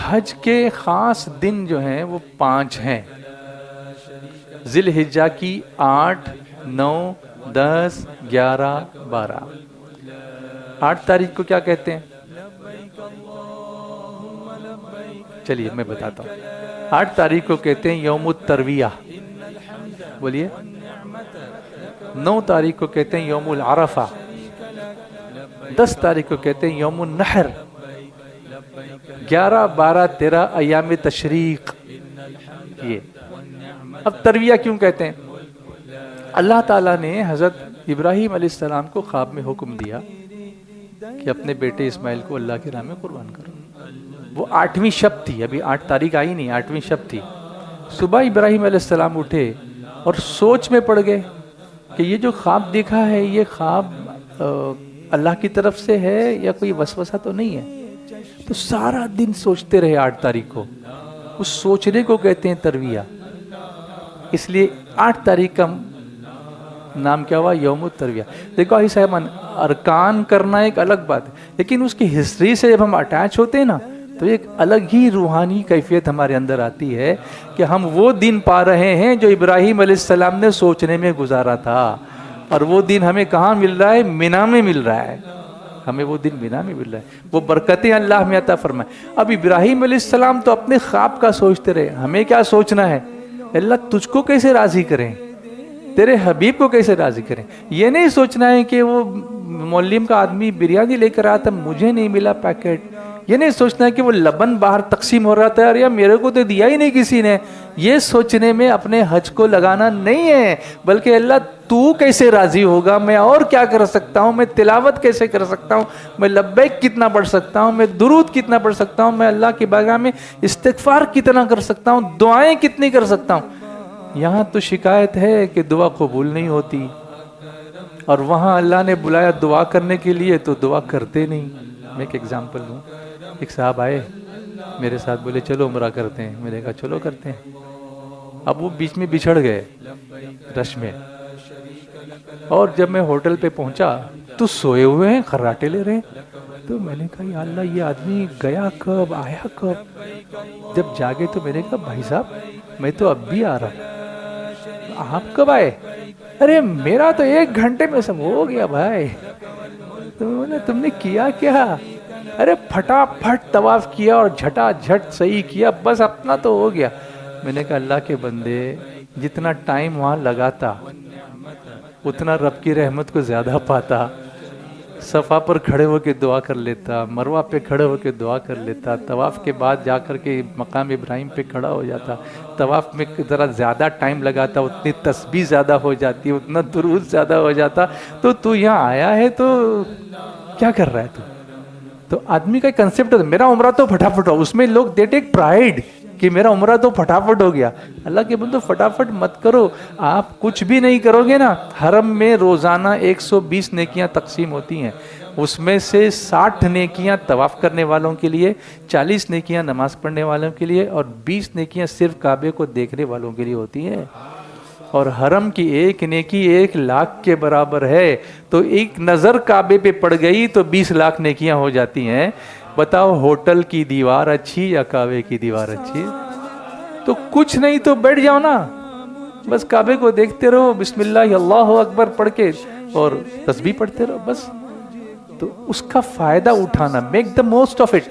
حج کے خاص دن جو ہیں وہ 5 ہیں، ذی الحجہ کی 8، 9، 10، 11، 12۔ 8 تاریخ کو کیا کہتے ہیں؟ چلیے میں بتاتا ہوں۔ 8 تاریخ کو کہتے ہیں یوم الترویہ، بولیے۔ 9 تاریخ کو کہتے ہیں یوم العرفہ۔ 10 تاریخ کو کہتے ہیں یوم النحر۔ 11، 12، 13 ایام تشریق۔ یہ اب ترویہ کیوں کہتے ہیں؟ اللہ تعالیٰ نے حضرت ابراہیم علیہ السلام کو خواب میں حکم دیا کہ اپنے بیٹے اسماعیل کو اللہ کی راہ میں قربان کرو۔ وہ 8ویں شب تھی، ابھی 8 تاریخ آئی نہیں، 8ویں شب تھی۔ صبح ابراہیم علیہ السلام اٹھے اور سوچ میں پڑ گئے کہ یہ جو خواب دیکھا ہے یہ خواب اللہ کی طرف سے ہے یا کوئی وسوسہ تو نہیں ہے؟ تو سارا دن سوچتے رہے 8 تاریخ کو۔ اس سوچنے کو کہتے ہیں ترویہ۔ اس لیے 8 تاریخ کا نام کیا ہوا؟ یوم الترویہ۔ دیکھو آئی صاحبان، ارکان کرنا ایک الگ بات ہے، لیکن اس کی ہسٹری سے جب ہم اٹیچ ہوتے ہیں نا تو ایک الگ ہی روحانی کیفیت ہمارے اندر آتی ہے کہ ہم وہ دن پا رہے ہیں جو ابراہیم علیہ السلام نے سوچنے میں گزارا تھا، اور وہ دن ہمیں کہاں مل رہا ہے؟ مینا میں مل رہا ہے، ہمیں وہ دن مینا میں مل رہا ہے۔ وہ برکتیں اللہ میں عطا فرمائے۔ اب ابراہیم علیہ السلام تو اپنے خواب کا سوچتے رہے، ہمیں کیا سوچنا ہے؟ اللہ تجھ کو کیسے راضی کریں، تیرے حبیب کو کیسے راضی کریں۔ یہ نہیں سوچنا ہے کہ وہ معلم کا آدمی بریانی لے کر آیا تھا، مجھے نہیں ملا پیکٹ۔ یہ نہیں سوچنا ہے کہ وہ لبن باہر تقسیم ہو رہا تھا اور یا میرے کو تو دیا ہی نہیں کسی نے۔ یہ سوچنے میں اپنے حج کو لگانا نہیں ہے، بلکہ اللہ تو کیسے راضی ہوگا، میں اور کیا کر سکتا ہوں، میں تلاوت کیسے کر سکتا ہوں، میں لبیک کتنا پڑھ سکتا ہوں، میں درود کتنا پڑھ سکتا ہوں، میں اللہ کی بارگاہ میں استغفار کتنا کر سکتا ہوں، دعائیں کتنی کر سکتا ہوں۔ یہاں تو شکایت ہے کہ دعا قبول نہیں ہوتی، اور وہاں اللہ نے بلایا دعا کرنے کے لیے تو دعا کرتے نہیں۔ میں ایک ایگزامپل دوں، ایک صاحب آئے میرے ساتھ، بولے چلو عمرہ کرتے ہیں۔ میں نے کہا چلو کرتے ہیں۔ اب وہ بیچ میں بچھڑ گئے رش میں، اور جب میں ہوٹل پہ پہنچا تو سوئے ہوئے ہیں، خراٹے لے رہے ہیں۔ تو میں نے کہا یا اللہ یہ آدمی گیا کب، آیا کب؟ جب جاگے تو میں نے کہا بھائی صاحب میں تو اب بھی آ رہا ہوں، آپ کب آئے؟ ارے میرا تو 1 گھنٹے میں سب ہو گیا بھائی۔ تو تم نے کیا کیا؟ ارے پھٹافٹ طواف کیا اور جھٹا جھٹ صحیح کیا، بس اپنا تو ہو گیا۔ میں نے کہا اللہ کے بندے جتنا ٹائم وہاں لگاتا اتنا رب کی رحمت کو زیادہ پاتا۔ صفا پر کھڑے ہو کے دعا کر لیتا، مروہ پہ کھڑے ہو کے دعا کر لیتا، طواف کے بعد جا کر کے مقام ابراہیم پہ کھڑا ہو جاتا، طواف میں ذرا زیادہ ٹائم لگاتا، اتنی تسبیح زیادہ ہو جاتی، اتنا درود زیادہ ہو جاتا۔ تو یہاں آیا ہے تو کیا کر رہا ہے تو آدمی کا کنسپٹ ہے میرا عمرہ تو پھٹافٹ ہو، اس میں لوگ دے ٹیک پرائیڈ کہ میرا عمرہ تو پھٹافٹ ہو گیا۔ اللہ کے بندو فٹافٹ مت کرو، آپ کچھ بھی نہیں کرو گے نا۔ حرم میں روزانہ 120 نیکیاں تقسیم ہوتی ہیں، اس میں سے 60 نیکیاں طواف کرنے والوں کے لیے، 40 نیکیاں نماز پڑھنے والوں کے لیے، اور 20 نیکیاں صرف کعبے کو دیکھنے والوں کے لیے ہوتی ہیں۔ اور حرم کی 1 نیکی 1 لاکھ کے برابر ہے، تو ایک نظر کعبے پہ پڑ گئی تو 20 لاکھ نیکیاں ہو جاتی ہیں۔ بتاؤ ہوٹل کی دیوار اچھی یا کعبے کی دیوار اچھی؟ تو کچھ نہیں تو بیٹھ جاؤ نا، بس کعبے کو دیکھتے رہو، بسم اللہ اللہ اکبر پڑھ کے اور تسبیح پڑھتے رہو بس۔ تو اس کا فائدہ اٹھانا، make the most of it.